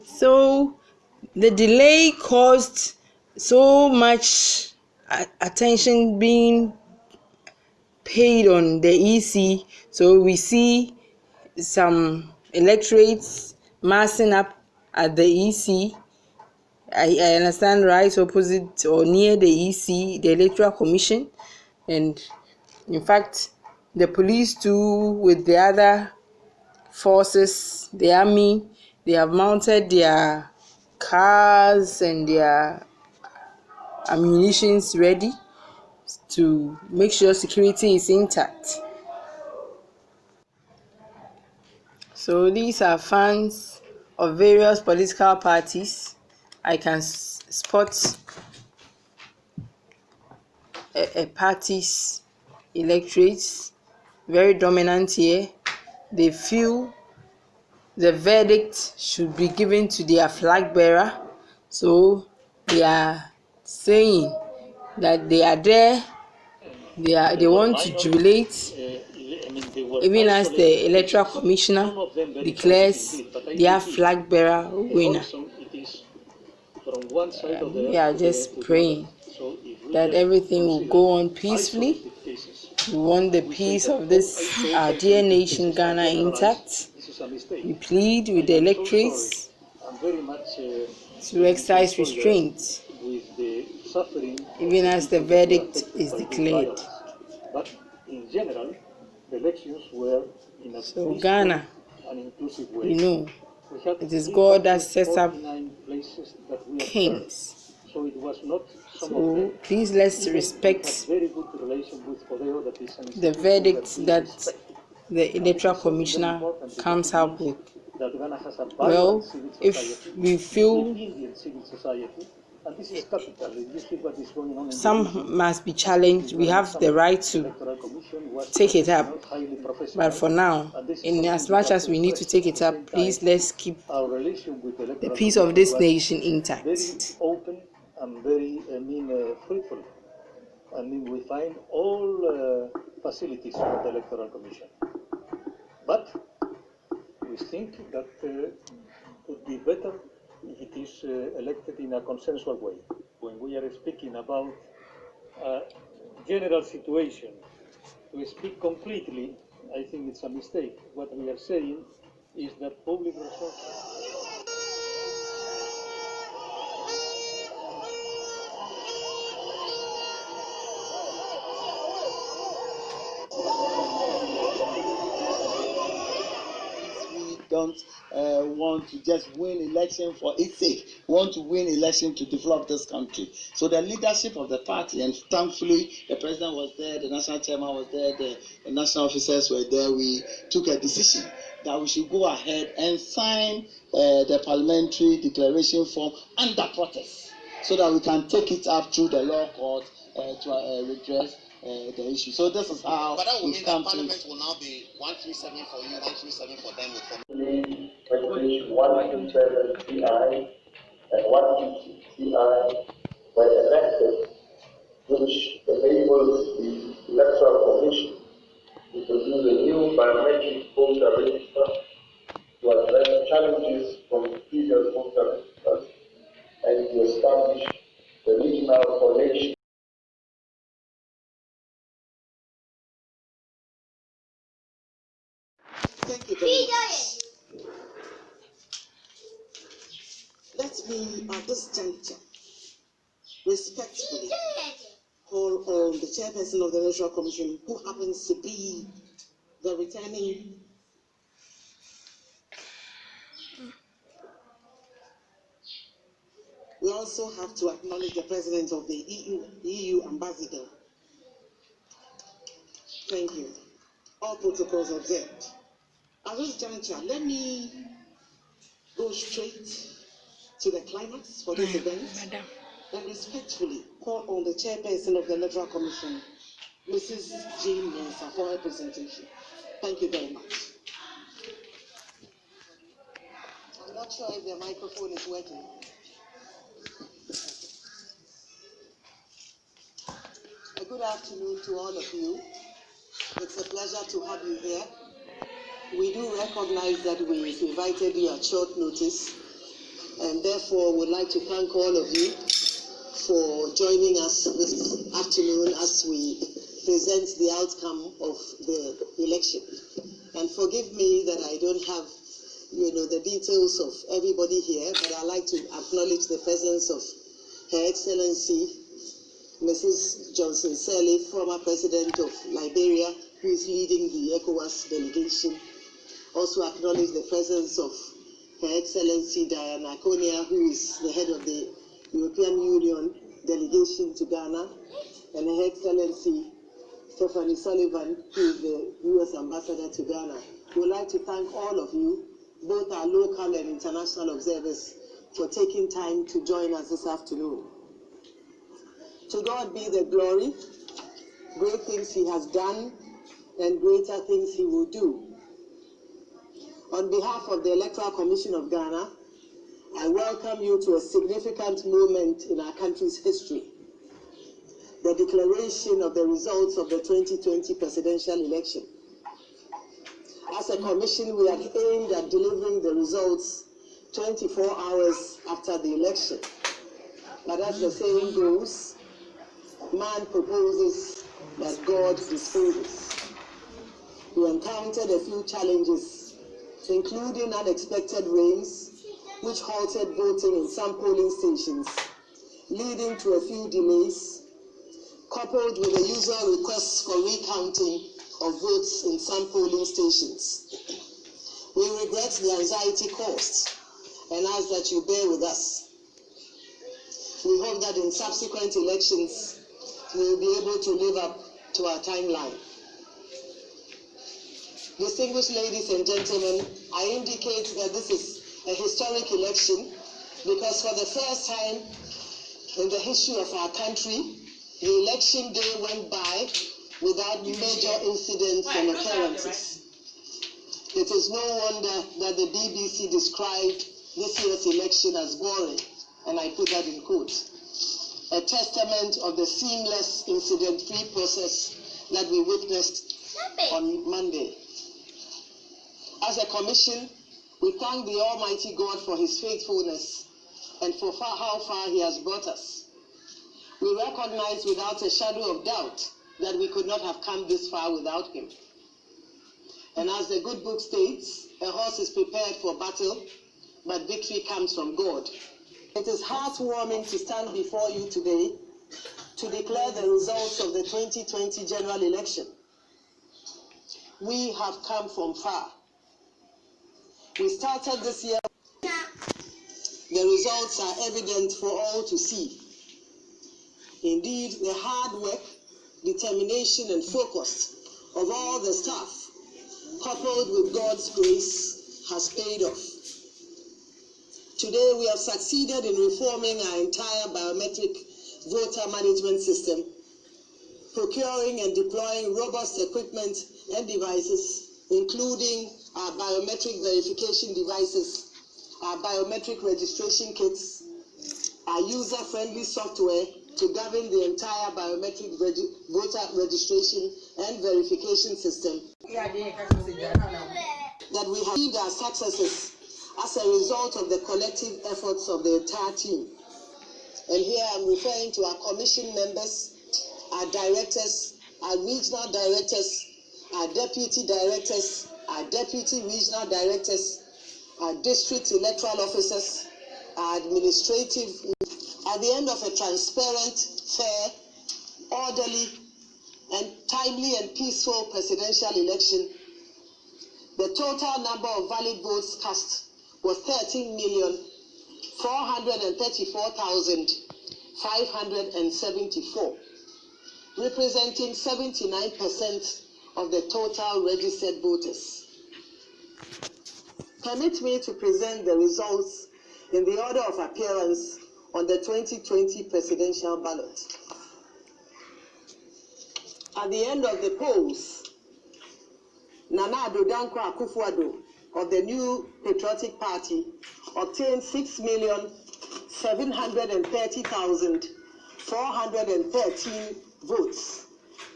So the delay caused so much attention being paid on the EC. So we see some electorates massing up at the EC. I understand, right opposite or near the EC, the Electoral Commission, and in fact, the police too, with the other forces, the army, they have mounted their cars and their ammunitions ready to make sure security is intact. So these are fans of various political parties. I can spot a party's electorates, very dominant here. They feel the verdict should be given to their flag bearer. So they are saying that they are there, they want to jubilate, even as the electoral commissioner declares their flag bearer winner. We are just praying that everything will go on peacefully. We want the peace of this our dear nation Ghana intact. We plead with the electorates to exercise restraint even as the verdict is declared. But in general, the elections were in a so Ghana, you know, it is God that sets up kings. So please let's respect the verdict that the electoral commissioner comes up with. Well, if we feel some must be challenged, we have the right to take it up. But for now, in as much as we need to take it up, please let's keep the peace of this nation intact. Open and very, fruitful. We find all facilities for the Electoral Commission. But we think that it would be better if it is elected in a consensual way. When we are speaking about a general situation, to speak completely, I think it's a mistake. What we are saying is that public resources. Don't want to just win election for its sake. We want to win election to develop this country. So the leadership of the party, and thankfully the president was there, the national chairman was there, the national officers were there. We took a decision that we should go ahead and sign the parliamentary declaration form under protest, so that we can take it up through the law court to redress the issue. So this is how. But that will mean that Parliament will now be 137 for you, 137 for them. Resolution 127 CI and 150 CI were enacted, which enables the Electoral Commission to produce a new biometric voter register to address challenges from previous voter registers and to establish the regional collation. Thank you very much. Let me, at this juncture, respectfully call on the chairperson of the Electoral Commission, who happens to be the returning We also have to acknowledge the president of the EU ambassador. Thank you. All protocols observed. At this juncture, let me go straight to the climax for this event and respectfully call on the chairperson of the Electoral Commission, Mrs. Jean Mensah, for her presentation. Thank you very much. I'm not sure if the microphone is working. Good afternoon to all of you. It's a pleasure to have you here. We do recognize that we've invited you at short notice, and therefore would like to thank all of you for joining us this afternoon as we present the outcome of the election. And forgive me that I don't have, the details of everybody here, but I'd like to acknowledge the presence of Her Excellency Mrs. Johnson Sirleaf, former President of Liberia, who is leading the ECOWAS delegation. Also acknowledge the presence of Her Excellency Diana Konia, who is the head of the European Union delegation to Ghana, and Her Excellency Stephanie Sullivan, who is the U.S. Ambassador to Ghana. We would like to thank all of you, both our local and international observers, for taking time to join us this afternoon. To God be the glory, great things He has done, and greater things He will do. On behalf of the Electoral Commission of Ghana, I welcome you to a significant moment in our country's history, the declaration of the results of the 2020 presidential election. As a commission, we have aimed at delivering the results 24 hours after the election. But as the saying goes, man proposes, but God disposes. We encountered a few challenges, including unexpected rains, which halted voting in some polling stations, leading to a few delays, coupled with the usual requests for recounting of votes in some polling stations. We regret the anxiety caused and ask that you bear with us. We hope that in subsequent elections, we will be able to live up to our timeline. Distinguished ladies and gentlemen, I indicate that this is a historic election because for the first time in the history of our country, the election day went by without major incidents and occurrences. It is no wonder that the BBC described this year's election as boring, and I put that in quotes, a testament of the seamless incident-free process that we witnessed on Monday. As a commission, we thank the Almighty God for His faithfulness and for how far He has brought us. We recognize without a shadow of doubt that we could not have come this far without Him. And as the good book states, a horse is prepared for battle, but victory comes from God. It is heartwarming to stand before you today to declare the results of the 2020 general election. We have come from far. We started this year. The results are evident for all to see. Indeed, the hard work, determination, and focus of all the staff, coupled with God's grace, has paid off. Today, we have succeeded in reforming our entire biometric voter management system, procuring and deploying robust equipment and devices, including our biometric verification devices, our biometric registration kits, our user-friendly software to govern the entire biometric voter registration and verification system, that we have achieved our successes as a result of the collective efforts of the entire team. And here I'm referring to our commission members, our directors, our regional directors, our deputy directors, our deputy regional directors, our district electoral officers, our administrative. At the end of a transparent, fair, orderly, and timely and peaceful presidential election, the total number of valid votes cast was 13,434,574, representing 79% of the total registered voters. Permit me to present the results in the order of appearance on the 2020 presidential ballot. At the end of the polls, Nana Addo Akuffo Addo of the New Patriotic Party obtained 6,730,413 votes,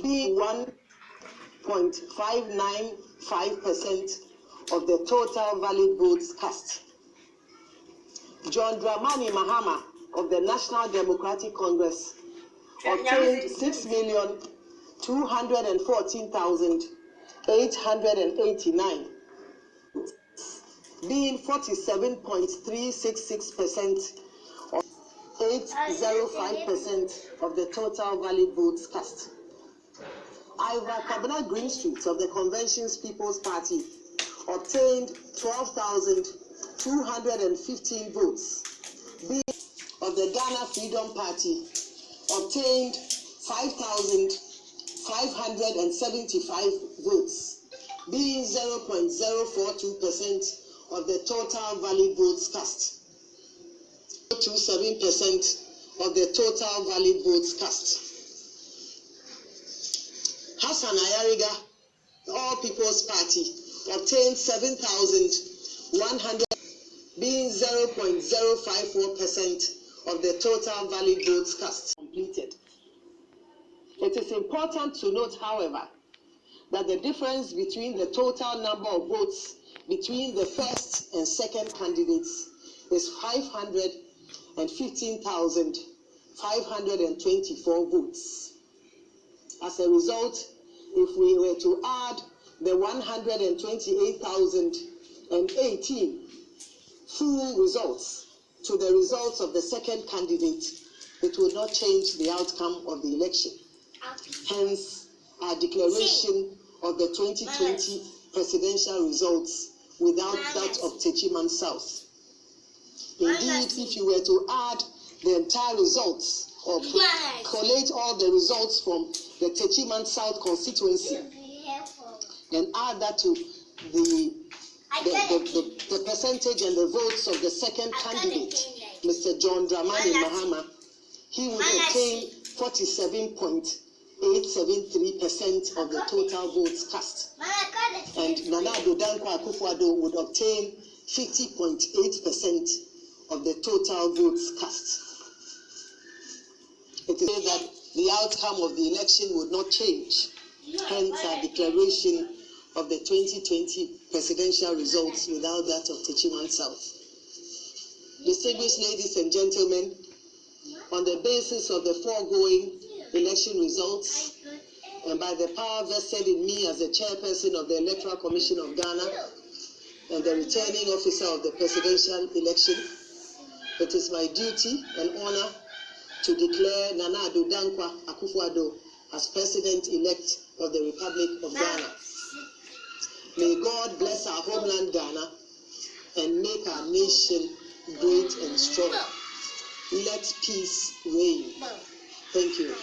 being 1.595% of the total valid votes cast. John Dramani Mahama of the National Democratic Congress obtained 6,214,889, being 47.366%, or 805% of the total valid votes cast. Iva Kabana Greenstreet of the Convention's People's Party obtained 12,215 votes. Being of the Ghana Freedom Party obtained 5,575 votes, being 0.042% of the total valid votes cast. 27% of the total valid votes cast. Hassan Ayariga, All People's Party, obtained 7,100, being 0.054% of the total valid votes cast. Completed. It is important to note, however, that the difference between the total number of votes between the first and second candidates is 515,524 votes. As a result, if we were to add the 128,018 full results to the results of the second candidate, it would not change the outcome of the election. Hence, our declaration of the 2020 presidential results without that of Techiman South. Indeed, if you were to add the entire results or collate all the results from the Techiman South constituency and add that to the percentage and the votes of the second candidate, Mr. John Dramani Mahama, he would obtain 47.873% of the total votes cast. And Nana Addo Akuffo Addo would obtain 50.8% of the total votes cast. It is said that the outcome of the election would not change. Hence our declaration of the 2020 presidential results without that of Techiman South. Distinguished ladies and gentlemen, on the basis of the foregoing election results, and by the power vested in me as the chairperson of the Electoral Commission of Ghana and the returning officer of the presidential election, it is my duty and honor to declare Nana Addo Akuffo Addo as President-elect of the Republic of Ghana. May God bless our homeland Ghana and make our nation great and strong. Let peace reign. Thank you.